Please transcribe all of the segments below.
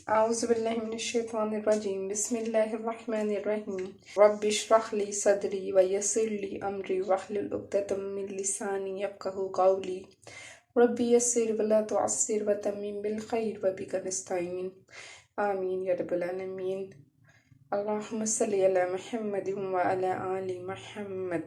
أعوذ بالله من الشيطان الرجيم بسم الله الرحمن الرحيم رب اشرح لي صدري ويسر لي أمري واحلل عقدة من لساني يفقهوا قولي ربي يسر ولا تعسر وتمم بالخير وبك نستعين آمين يا رب العالمين اللهم صل على محمد وعلى آل محمد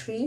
3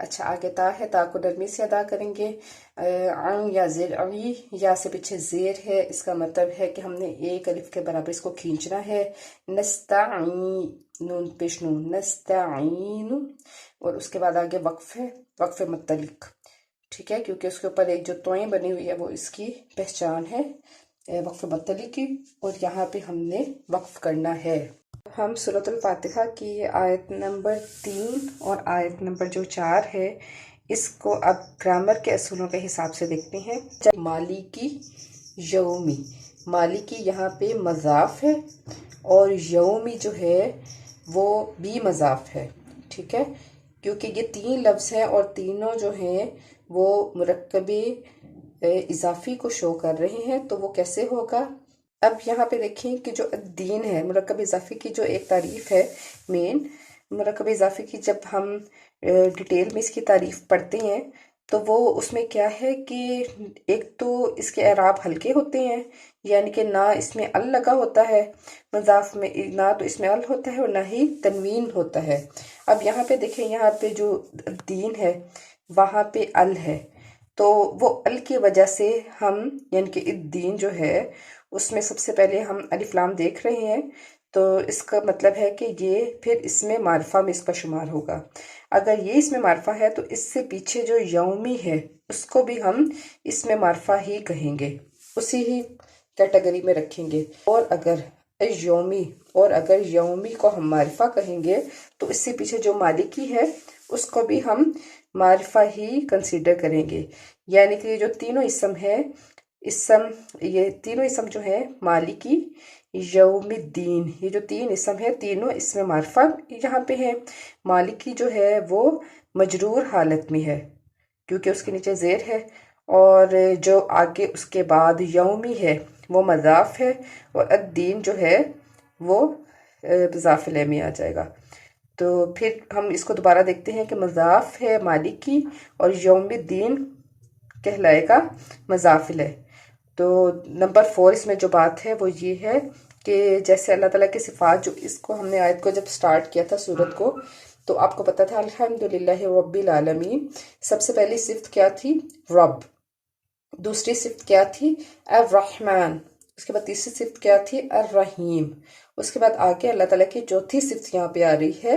اچھا آگے تا ہے، تا کو نرمی سے ادا کریں گے. عن یا زیر، عی یا سے پیچھے زیر ہے، اس کا مطلب ہے کہ ہم نے ایک الف کے برابر اس کو کھینچنا ہے. نستعین، نون پیش نون، نستعین. اور اس کے بعد آگے وقف ہے، وقف متعلق، ٹھیک ہے، کیونکہ اس کے اوپر ایک جو توئیں بنی ہوئی ہے وہ اس کی پہچان ہے وقف متعلق کی، اور یہاں پہ ہم نے وقف کرنا ہے. ہم سورۃ الفاتحہ کی آیت نمبر 3 اور آیت نمبر جو 4 ہے، اس کو اب گرامر کے اصولوں کے حساب سے دیکھتے ہیں. جب مالکی یومی، مالکی یہاں پہ مضاف ہے اور یومی جو ہے وہ بھی مضاف ہے، ٹھیک ہے، کیونکہ یہ 3 لفظ ہیں اور تینوں جو ہیں وہ مرکب اضافی کو شو کر رہے ہیں. تو وہ کیسے ہوگا؟ اب یہاں پہ دیکھیں کہ جو الدین ہے، مرکب اضافی کی جو ایک تعریف ہے، مین مرکب اضافی کی جب ہم ڈیٹیل میں اس کی تعریف پڑھتے ہیں تو وہ اس میں کیا ہے کہ ایک تو اس کے اعراب ہلکے ہوتے ہیں، یعنی کہ نہ اس میں ال لگا ہوتا ہے مضاف میں، نہ تو اس میں ال ہوتا ہے اور نہ ہی تنوین ہوتا ہے. اب یہاں پہ دیکھیں، یہاں پہ جو الدین ہے وہاں پہ ال ہے، تو وہ ال کی وجہ سے ہم، یعنی کہ الدین جو ہے اس میں سب سے پہلے ہم الف لام دیکھ رہے ہیں، تو اس کا مطلب ہے کہ یہ پھر اس میں معرفہ میں اس کا شمار ہوگا. اگر یہ اس میں معرفہ ہے تو اس سے پیچھے جو یومی ہے اس کو بھی ہم اس میں معرفہ ہی کہیں گے، اسی ہی کیٹیگری میں رکھیں گے. اور اگر یومی کو ہم معرفہ کہیں گے تو اس سے پیچھے جو مالکی ہے اس کو بھی ہم معرفہ ہی کنسیڈر کریں گے. یعنی کہ یہ جو تینوں اسم ہے، یہ تینوں اسم جو ہے مالکی، یوم الدین، یہ جو 3 اسم ہے تینوں اس میں معرفہ یہاں پہ ہے. مالکی جو ہے وہ مجرور حالت میں ہے کیونکہ اس کے نیچے زیر ہے، اور جو آگے اس کے بعد یومی ہے وہ مضاف ہے، اور الدین جو ہے وہ مضاف الیہ میں آ جائے گا. تو پھر ہم اس کو دوبارہ دیکھتے ہیں کہ مضاف ہے مالکی اور یوم الدین کہلائے گا مضاف الیہ. تو نمبر 4 اس میں جو بات ہے وہ یہ ہے کہ جیسے اللہ تعالیٰ کی صفات، جو اس کو ہم نے آیت کو جب سٹارٹ کیا تھا سورت کو، تو آپ کو پتا تھا الحمدللہ رب العالمین، سب سے پہلی صفت کیا تھی؟ رب. دوسری صفت کیا تھی؟ الرحمن. اس کے بعد تیسری صفت کیا تھی؟ الرحیم. اس کے بعد آگے اللہ تعالیٰ کی چوتھی صفت یہاں پہ آ رہی ہے،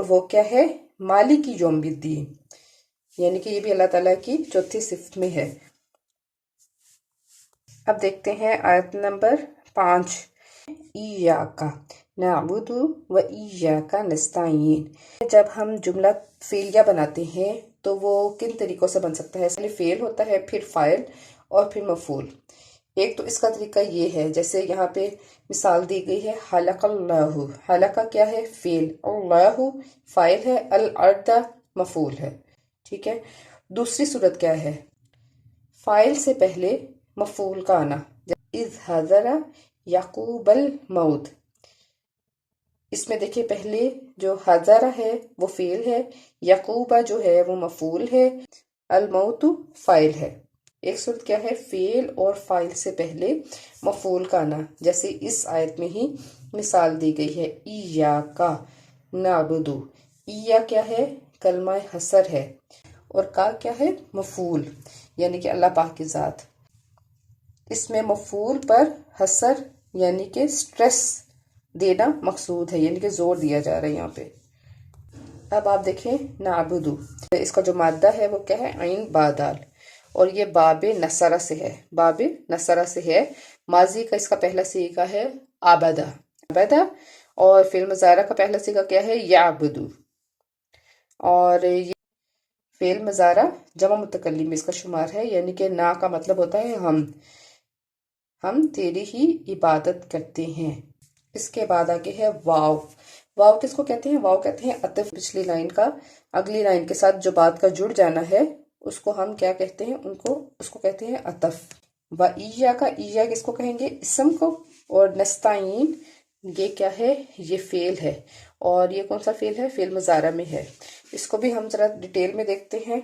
وہ کیا ہے؟ مالک یوم الدین، یعنی کہ یہ بھی اللہ تعالیٰ کی چوتھی صفت میں ہے. اب دیکھتے ہیں آیت نمبر 5. ایاک نعبد و ایاک نستعین. جب ہم جملہ فعلیہ بناتے ہیں تو وہ کن طریقوں سے بن سکتا ہے؟ پہلے فعل ہوتا ہے، پھر فاعل اور پھر مفعول. ایک تو اس کا طریقہ یہ ہے، جیسے یہاں پہ مثال دی گئی ہے، خلق اللہ. خلق کیا ہے؟ فعل، اللہ فاعل ہے، الارض مفعول ہے، ٹھیک ہے. دوسری صورت کیا ہے؟ فاعل سے پہلے مفعول کا آنا، اذ حضر یعقوب الموت. اس میں دیکھیں پہلے جو حضر ہے وہ فعل ہے، یعقوب جو ہے وہ مفعول ہے، الموت فاعل ہے. ایک صورت کیا ہے؟ فعل اور فاعل سے پہلے مفعول کا آنا، جیسے اس آیت میں ہی مثال دی گئی ہے، ایاک نعبد. ایا کیا ہے؟ کلمہ حصر ہے، اور کا کیا ہے؟ مفعول، یعنی کہ اللہ پاک کی ذات. اس میں مفعول پر حصر یعنی کہ سٹریس دینا مقصود ہے، یعنی کہ زور دیا جا رہا ہے یہاں پہ. اب آپ دیکھیں نعبدو، اس کا جو مادہ ہے وہ کیا ہے؟ عین بادال، اور یہ باب نصرہ سے ہے، باب نصرہ سے ہے. ماضی کا اس کا پہلا صیغہ ہے عبدہ، اور فعل مضارع کا پہلا صیغہ کیا ہے؟ یعبدو. اور یہ فعل مضارع جمع متکلم میں اس کا شمار ہے، یعنی کہ نا کا مطلب ہوتا ہے ہم تیری ہی عبادت کرتے ہیں. اس کے بعد آگے ہے واو. واو کس کو کہتے ہیں؟ واو کہتے ہیں عطف. پچھلی لائن کا اگلی لائن کے ساتھ جو بات کا جڑ جانا ہے اس کو ہم کیا کہتے ہیں؟ اس کو کہتے ہیں عطف. و ایّا کا، ایّا کس کو کہیں گے؟ اسم کو. اور نستعین یہ کیا ہے؟ یہ فعل ہے، اور یہ کون سا فعل ہے؟ فعل مضارع میں ہے. اس کو بھی ہم ذرا ڈیٹیل میں دیکھتے ہیں.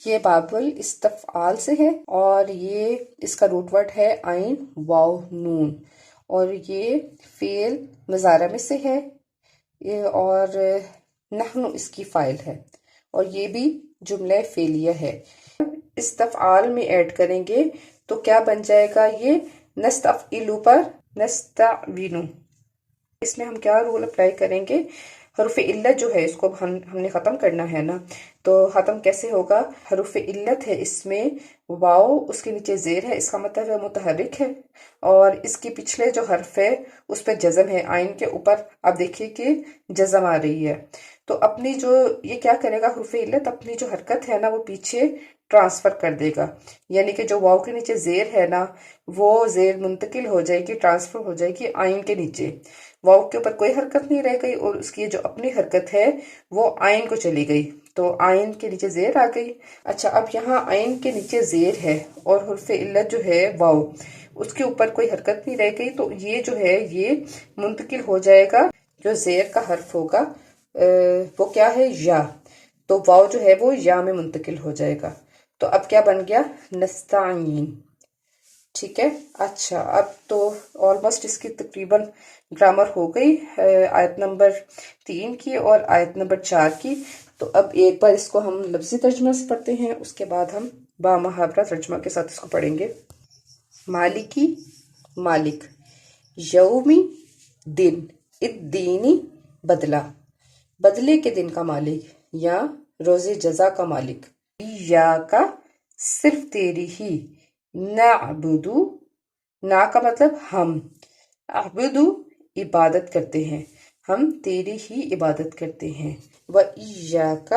یہ باب الاستفعال سے ہے، اور یہ اس کا روٹ ورڈ ہے عین واو نون، اور یہ فعل مضارع میں سے ہے، اور نحن اس کی فاعل ہے. اور یہ بھی جملہ فعلیہ ہے۔ استفعال میں ایڈ کریں گے تو کیا بن جائے گا؟ یہ نستفعلو پر نستعینو۔ اس میں ہم کیا رول اپلائی کریں گے؟ حروف علت جو ہے اس کو ہم نے ختم کرنا ہے نا، تو ختم کیسے ہوگا؟ حروف علت ہے اس میں واو، اس کے نیچے زیر ہے، اس کا مطلب ہے متحرک ہے، اور اس کے پچھلے جو حرف ہے اس پہ جزم ہے، آئین کے اوپر آپ دیکھیے کہ جزم آ رہی ہے۔ تو اپنی جو یہ کیا کرے گا حروف علت، اپنی جو حرکت ہے نا وہ پیچھے ٹرانسفر کر دے گا، یعنی کہ جو واو کے نیچے زیر ہے نا وہ زیر منتقل ہو جائے گی، ٹرانسفر ہو جائے گی آئین کے نیچے۔ واو کے اوپر کوئی حرکت نہیں رہ گئی اور اس کی جو اپنی حرکت ہے وہ آئین کو چلی گئی، تو آئین کے نیچے زیر آ گئی۔ اچھا، اب یہاں آئین کے نیچے زیر ہے اور حرف علت جو ہے واو، اس کے اوپر کوئی حرکت نہیں رہ گئی، تو یہ جو ہے یہ منتقل ہو جائے گا، جو زیر کا حرف ہوگا وہ کیا ہے؟ یا، تو واو جو ہے وہ یا میں منتقل ہو جائے گا۔ تو اب کیا بن گیا؟ نستعین۔ ٹھیک ہے، اچھا اب تو آلموسٹ اس کی تقریباً گرامر ہو گئی آیت نمبر 3 کی اور آیت نمبر 4 کی۔ تو اب ایک بار اس کو ہم لفظی ترجمہ سے پڑھتے ہیں، اس کے بعد ہم با محاورہ ترجمہ کے ساتھ اس کو پڑھیں گے۔ مالکی، مالک، یومی، دن، الدینی، بدلہ، بدلے کے دن کا مالک یا روز جزا کا مالک۔ ایاکا، صرف تیری ہی، نعبدو، نا کا مطلب ہم، عبدو عبادت کرتے ہیں، ہم تیری ہی عبادت کرتے ہیں، وَإِيَّاكَ،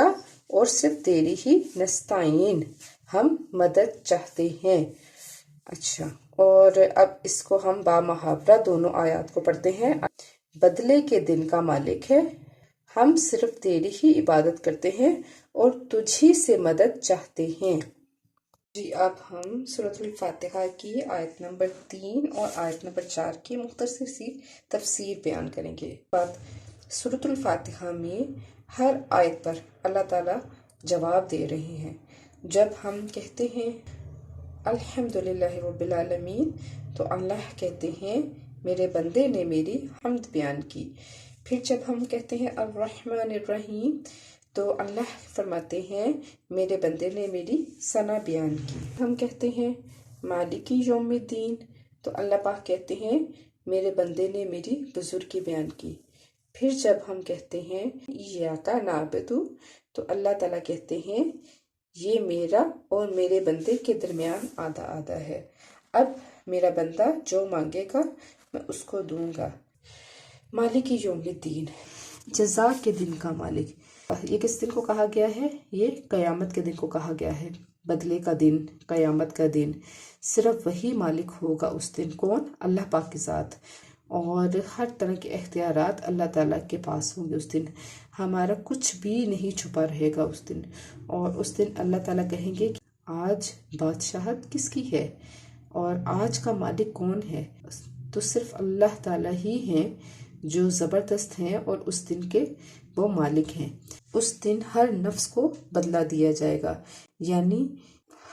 اور صرف تیری ہی، نستعین، ہم مدد چاہتے ہیں۔ اچھا، اور اب اس کو ہم با محاورہ دونوں آیات کو پڑھتے ہیں۔ بدلے کے دن کا مالک ہے، ہم صرف تیری ہی عبادت کرتے ہیں اور تجھی سے مدد چاہتے ہیں۔ جی، اب ہم سورۃ الفاتحہ کی آیت نمبر 3 اور آیت نمبر 4 کی مختصر سی تفسیر بیان کریں گے۔ سورۃ الفاتحہ میں ہر آیت پر اللہ تعالیٰ جواب دے رہے ہیں۔ جب ہم کہتے ہیں الحمدللہ رب العالمین تو اللہ کہتے ہیں میرے بندے نے میری حمد بیان کی۔ پھر جب ہم کہتے ہیں الرحمن الرحیم تو اللہ فرماتے ہیں میرے بندے نے میری ثنا بیان کی۔ ہم کہتے ہیں مالکی یوم الدین تو اللہ پاک کہتے ہیں میرے بندے نے میری بزرگی بیان کی۔ پھر جب ہم کہتے ہیں ایاکا نعبدو تو اللہ تعالیٰ کہتے ہیں یہ میرا اور میرے بندے کے درمیان آدھا آدھا ہے، اب میرا بندہ جو مانگے گا میں اس کو دوں گا۔ مالکی یوم الدین، جزا کے دن کا مالک۔ یہ کس دن کو کہا گیا ہے؟ یہ قیامت کے دن کو کہا گیا ہے، بدلے کا دن، قیامت کا دن۔ صرف وہی مالک ہوگا اس دن، کون؟ اللہ پاک کی ذات، اور ہر طرح کے اختیارات اللہ تعالیٰ کے پاس ہوں گے اس دن، ہمارا کچھ بھی نہیں چھپا رہے گا اس دن۔ اور اس دن اللہ تعالیٰ کہیں گے کہ آج بادشاہت کس کی ہے اور آج کا مالک کون ہے؟ تو صرف اللہ تعالیٰ ہی ہیں جو زبردست ہیں اور اس دن کے وہ مالک ہیں۔ اس دن ہر نفس کو بدلہ دیا جائے گا، یعنی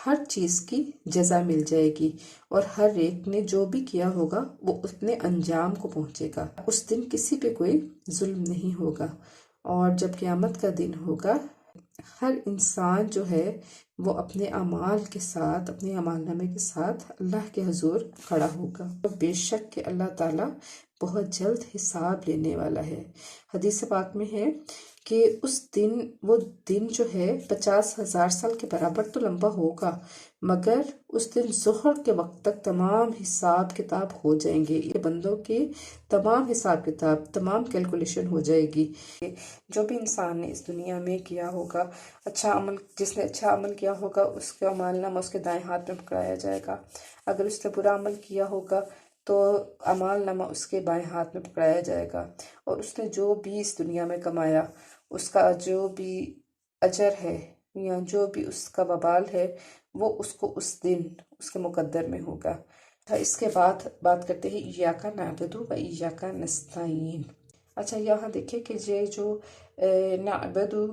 ہر چیز کی جزا مل جائے گی اور ہر ایک نے جو بھی کیا ہوگا وہ اپنے انجام کو پہنچے گا۔ اس دن کسی پہ کوئی ظلم نہیں ہوگا، اور جب قیامت کا دن ہوگا ہر انسان جو ہے وہ اپنے اعمال کے ساتھ، اپنے اعمال نامے کے ساتھ اللہ کے حضور کھڑا ہوگا۔ بے شک کہ اللہ تعالیٰ بہت جلد حساب لینے والا ہے۔ حدیث پاک میں ہے کہ اس دن، وہ دن جو ہے 50,000 سال کے برابر تو لمبا ہوگا، مگر اس دن ظہر کے وقت تک تمام حساب کتاب ہو جائیں گے، یہ بندوں کے تمام حساب کتاب، تمام کیلکولیشن ہو جائے گی۔ جو بھی انسان نے اس دنیا میں کیا ہوگا اچھا عمل، جس نے اچھا عمل کیا ہوگا اس کا اعمال نامہ اس کے دائیں ہاتھ میں پکڑایا جائے گا، اگر اس نے برا عمل کیا ہوگا تو اعمال نامہ اس کے بائیں ہاتھ میں پکڑایا جائے گا، اور اس نے جو بھی اس دنیا میں کمایا اس کا جو بھی اجر ہے یا جو بھی اس کا وبال ہے وہ اس کو اس دن اس کے مقدر میں ہوگا۔ اس کے بعد بات کرتے ہیں ایاکا نعبدو و ایاکا نستعین۔ اچھا، یہاں دیکھیں کہ یہ جو نعبدو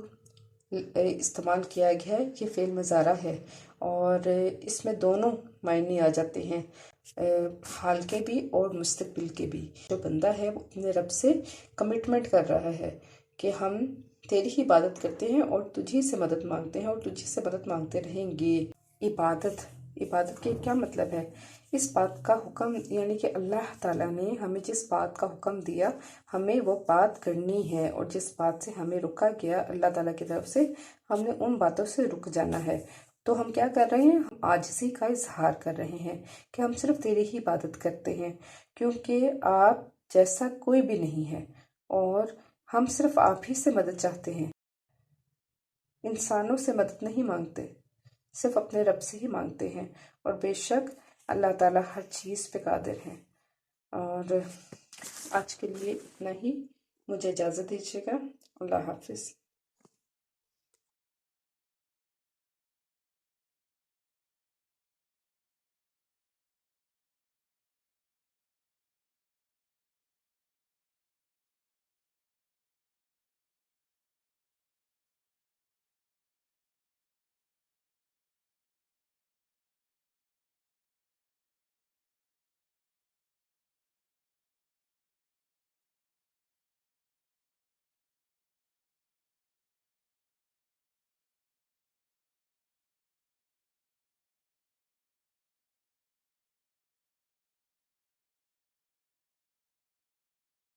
استعمال کیا گیا ہے یہ فعل مضارع ہے، اور اس میں دونوں معنی آ جاتے ہیں، حال کے بھی اور مستقبل کے بھی۔ جو بندہ ہے وہ اپنے رب سے کمٹمنٹ کر رہا ہے کہ ہم تیری ہی عبادت کرتے ہیں اور تجھی سے مدد مانگتے ہیں اور تجھی سے مدد مانگتے رہیں گے۔ عبادت کے کیا مطلب ہے؟ اس بات کا حکم، یعنی کہ اللہ تعالیٰ نے ہمیں جس بات کا حکم دیا ہمیں وہ بات کرنی ہے، اور جس بات سے ہمیں روکا گیا اللہ تعالیٰ کی طرف سے ہم نے ان باتوں سے رک جانا ہے۔ تو ہم کیا کر رہے ہیں؟ ہم عاجزی کا اظہار کر رہے ہیں کہ ہم صرف تیری ہی عبادت کرتے ہیں، کیونکہ آپ جیسا کوئی بھی نہیں ہے اور ہم صرف آپ ہی سے مدد چاہتے ہیں، انسانوں سے مدد نہیں مانگتے، صرف اپنے رب سے ہی مانگتے ہیں، اور بے شک اللہ تعالیٰ ہر چیز پہ قادر ہے۔ اور آج کے لیے اتنا ہی، مجھے اجازت دیجیے گا۔ اللہ حافظ۔